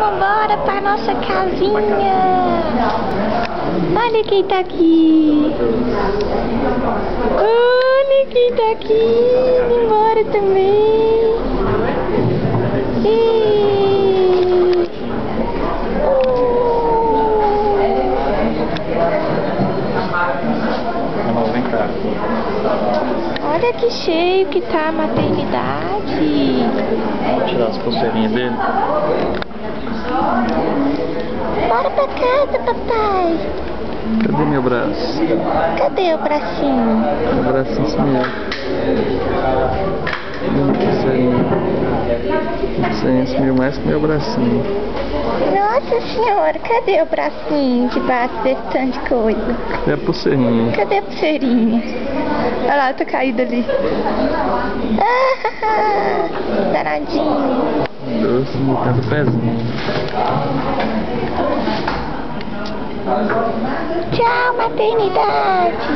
Vamos embora pra nossa casinha. Olha quem tá aqui. Olha quem tá aqui. Indo embora também. Vem cá. Olha que cheio que tá a maternidade. Vou tirar as pulseirinhas dele. Bora pra casa, papai. Cadê meu braço? Cadê o bracinho? Meu bracinho sumiu. Pulseirinha sumiu mais que meu bracinho. Nossa senhora, cadê o bracinho debaixo desse tanto de coisa? Cadê a pulseirinha? Cadê a pulseirinha? Olha lá, eu tô caída ali. Ah, danadinho. Doce, botando o pezinho. Tchau, maternidade.